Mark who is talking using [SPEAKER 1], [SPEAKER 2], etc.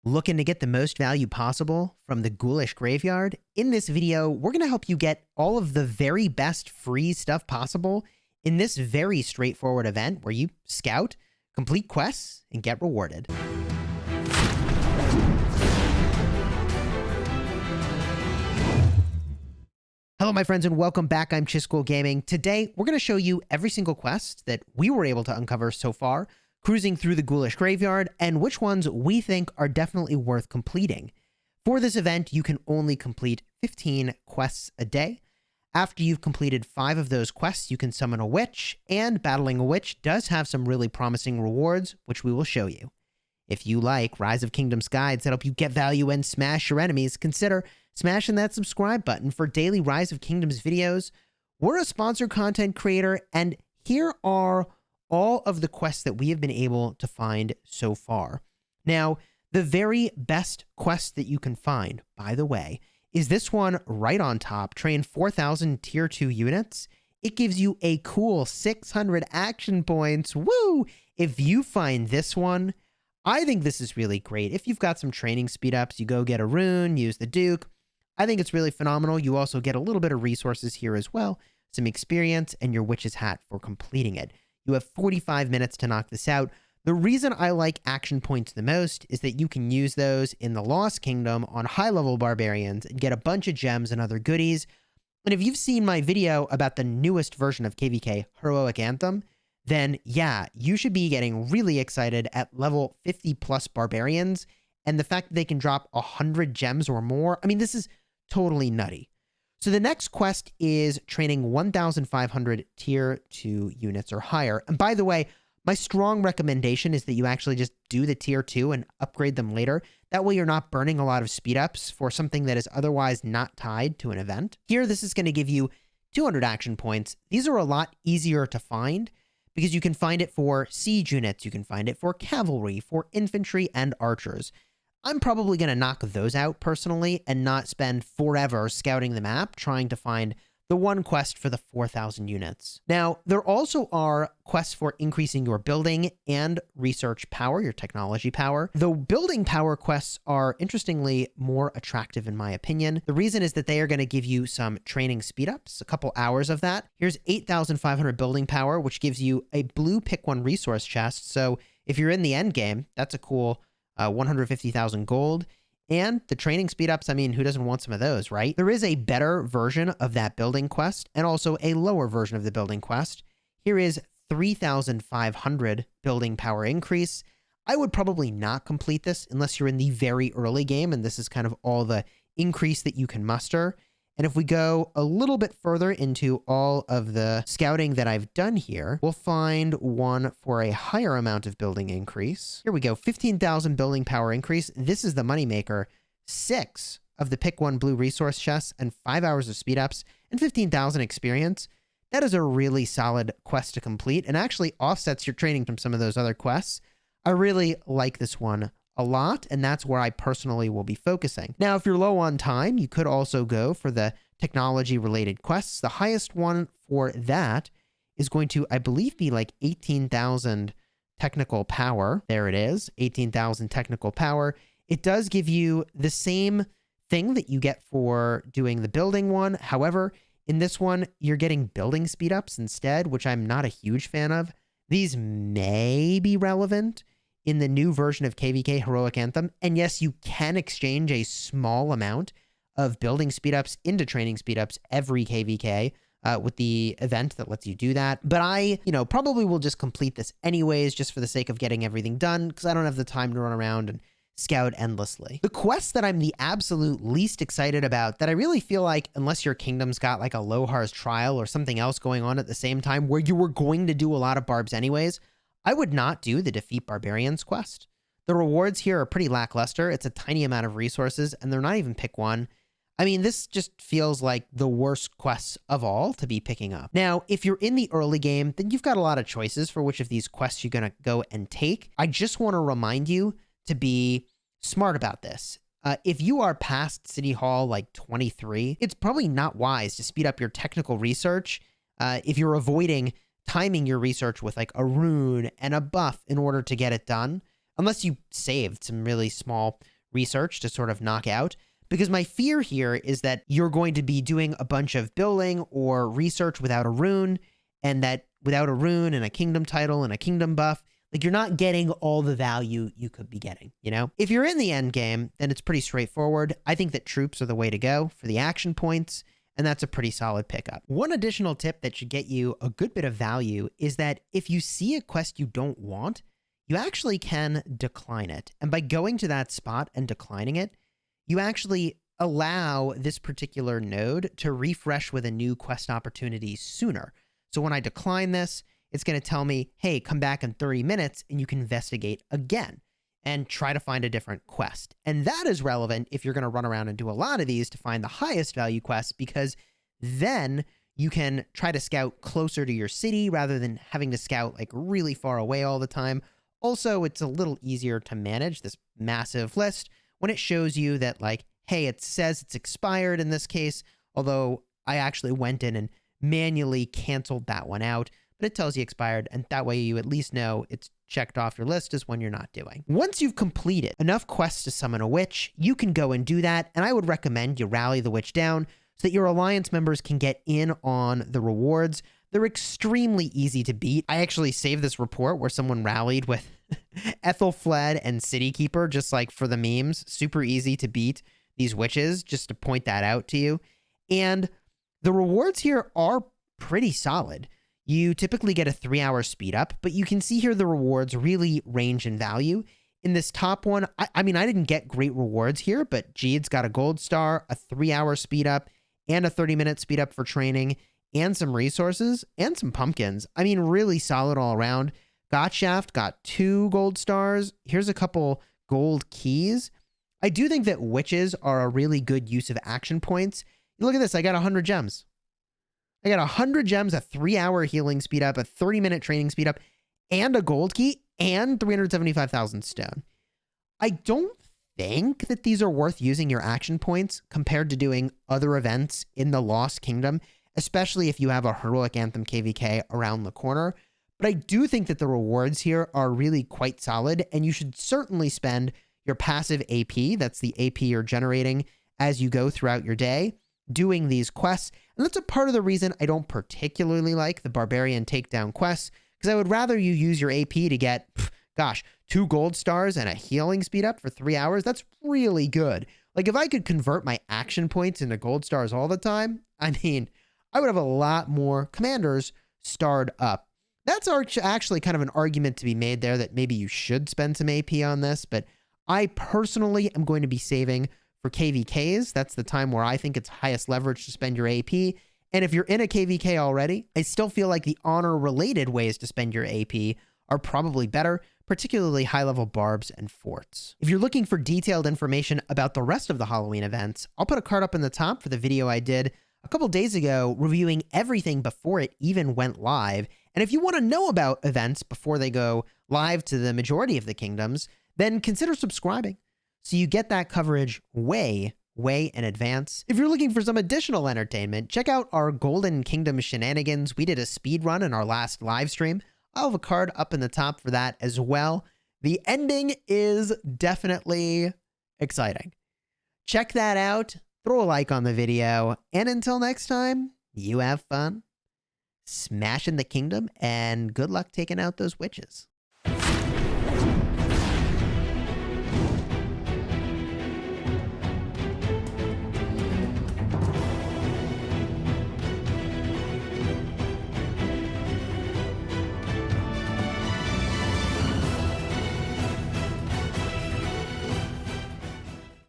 [SPEAKER 1] Looking to get the most value possible from the Ghoulish Graveyard? In this video, we're going to help you get all of the very best free stuff possible in this very straightforward event where you scout, complete quests, and get rewarded. Hello, my friends, and welcome back. I'm Chisgule Gaming. Today, we're going to show you every single quest that we were able to uncover so far, cruising through the Ghoulish Graveyard, and which ones we think are definitely worth completing. For this event, you can only complete 15 quests a day. After you've completed 5 of those quests, you can summon a witch, and battling a witch does have some really promising rewards, which we will show you. If you like Rise of Kingdoms guides that help you get value and smash your enemies, consider smashing that subscribe button for daily Rise of Kingdoms videos. We're a sponsored content creator, and here are all of the quests that we have been able to find so far. Now, the very best quest that you can find, by the way, is this one right on top. Train 4,000 tier 2 units. It gives you a cool 600 action points. Woo! If you find this one, I think this is really great. If you've got some training speed ups, you go get a rune, use the Duke. I think it's really phenomenal. You also get a little bit of resources here as well, some experience, and your witch's hat for completing it. You have 45 minutes to knock this out. The reason I like action points the most is that you can use those in the Lost Kingdom on high-level barbarians and get a bunch of gems and other goodies. And if you've seen my video about the newest version of KVK, Heroic Anthem, then yeah, you should be getting really excited at level 50 plus barbarians. And the fact that they can drop 100 gems or more, I mean, this is totally nutty. So the next quest is training 1,500 tier 2 units or higher. And by the way, my strong recommendation is that you actually just do the tier 2 and upgrade them later. That way you're not burning a lot of speed ups for something that is otherwise not tied to an event. Here, this is going to give you 200 action points. These are a lot easier to find because you can find it for siege units, you can find it for cavalry, for infantry, and archers. I'm probably going to knock those out personally and not spend forever scouting the map trying to find the one quest for the 4,000 units. Now, there also are quests for increasing your building and research power, your technology power. The building power quests are interestingly more attractive in my opinion. The reason is that they are going to give you some training speed ups, a couple hours of that. Here's 8,500 building power, which gives you a blue pick one resource chest. So if you're in the end game, that's a cool 150,000 gold. And the training speed ups, I mean, who doesn't want some of those, right? There is a better version of that building quest and also a lower version of the building quest. Here is 3,500 building power increase. I would probably not complete this unless you're in the very early game, and this is kind of all the increase that you can muster. And if we go a little bit further into all of the scouting that I've done here, we'll find one for a higher amount of building increase. Here we go, 15,000 building power increase. This is the moneymaker. 6 of the pick one blue resource chests and 5 hours of speed ups and 15,000 experience. That is a really solid quest to complete and actually offsets your training from some of those other quests. I really like this one a lot, and that's where I personally will be focusing. Now, if you're low on time, you could also go for the technology-related quests. The highest one for that is going to, I believe, be like 18,000 technical power. There it is, 18,000 technical power. It does give you the same thing that you get for doing the building one. However, in this one, you're getting building speed ups instead, which I'm not a huge fan of. These may be relevant in the new version of KVK Heroic Anthem. And yes, you can exchange a small amount of building speedups into training speedups every KVK with the event that lets you do that. But I, probably will just complete this anyways, just for the sake of getting everything done, because I don't have the time to run around and scout endlessly. The quest that I'm the absolute least excited about, that I really feel like, unless your kingdom's got like a Lohar's trial or something else going on at the same time where you were going to do a lot of barbs anyways, I would not do the Defeat Barbarians quest. The rewards here are pretty lackluster. It's a tiny amount of resources, and they're not even pick one. I mean, this just feels like the worst quests of all to be picking up. Now, if you're in the early game, then you've got a lot of choices for which of these quests you're going to go and take. I just want to remind you to be smart about this. If you are past City Hall like 23, it's probably not wise to speed up your technical research if you're avoiding timing your research with like a rune and a buff in order to get it done, unless you saved some really small research to sort of knock out. Because my fear here is that you're going to be doing a bunch of building or research without a rune, and that without a rune and a kingdom title and a kingdom buff, like you're not getting all the value you could be getting, you know? If you're in the end game, then it's pretty straightforward. I think that troops are the way to go for the action points, and that's a pretty solid pickup. One additional tip that should get you a good bit of value is that if you see a quest you don't want, you actually can decline it. And by going to that spot and declining it, you actually allow this particular node to refresh with a new quest opportunity sooner. So when I decline this, it's going to tell me, hey, come back in 30 minutes and you can investigate again and try to find a different quest. And that is relevant if you're going to run around and do a lot of these to find the highest value quests, because then you can try to scout closer to your city rather than having to scout like really far away all the time. Also, it's a little easier to manage this massive list when it shows you that, like, hey, it says it's expired in this case, although I actually went in and manually canceled that one out, but it tells you expired, and that way you at least know it's checked off your list as one you're not doing. Once you've completed enough quests to summon a witch, you can go and do that, and I would recommend you rally the witch down so that your alliance members can get in on the rewards. They're extremely easy to beat. I actually saved this report where someone rallied with Ethelfled and City Keeper, just like for the memes. Super easy to beat these witches, just to point that out to you. And the rewards here are pretty solid. You typically get a 3-hour speed up, but you can see here the rewards really range in value. In this top one, I mean, I didn't get great rewards here, but Jeed's got a gold star, a 3-hour speed up, and a 30-minute speed up for training, and some resources, and some pumpkins. I mean, really solid all around. Gotshaft got 2 gold stars. Here's a couple gold keys. I do think that witches are a really good use of action points. Look at this. I got 100 gems. I got 100 gems, a 3-hour healing speed up, a 30-minute training speed up, and a gold key, and 375,000 stone. I don't think that these are worth using your action points compared to doing other events in the Lost Kingdom, especially if you have a Heroic Anthem KVK around the corner. But I do think that the rewards here are really quite solid, and you should certainly spend your passive AP, that's the AP you're generating as you go throughout your day, doing these quests. And that's a part of the reason I don't particularly like the Barbarian Takedown quests, because I would rather you use your AP to get, 2 gold stars and a healing speed up for 3 hours. That's really good. Like, if I could convert my action points into gold stars all the time, I mean, I would have a lot more commanders starred up. That's actually kind of an argument to be made there that maybe you should spend some AP on this, but I personally am going to be saving for KVKs. That's the time where I think it's highest leverage to spend your AP. And if you're in a KVK already, I still feel like the honor-related ways to spend your AP are probably better, particularly high-level barbs and forts. If you're looking for detailed information about the rest of the Halloween events, I'll put a card up in the top for the video I did a couple days ago reviewing everything before it even went live. And if you want to know about events before they go live to the majority of the kingdoms, then consider subscribing so you get that coverage way in advance. If you're looking for some additional entertainment, check out our Golden Kingdom shenanigans. We did a speed run in our last live stream. I'll have a card up in the top for that as well. The ending is definitely exciting. Check that out. Throw a like on the video. And until next time, you have fun smashing the kingdom, and good luck taking out those witches.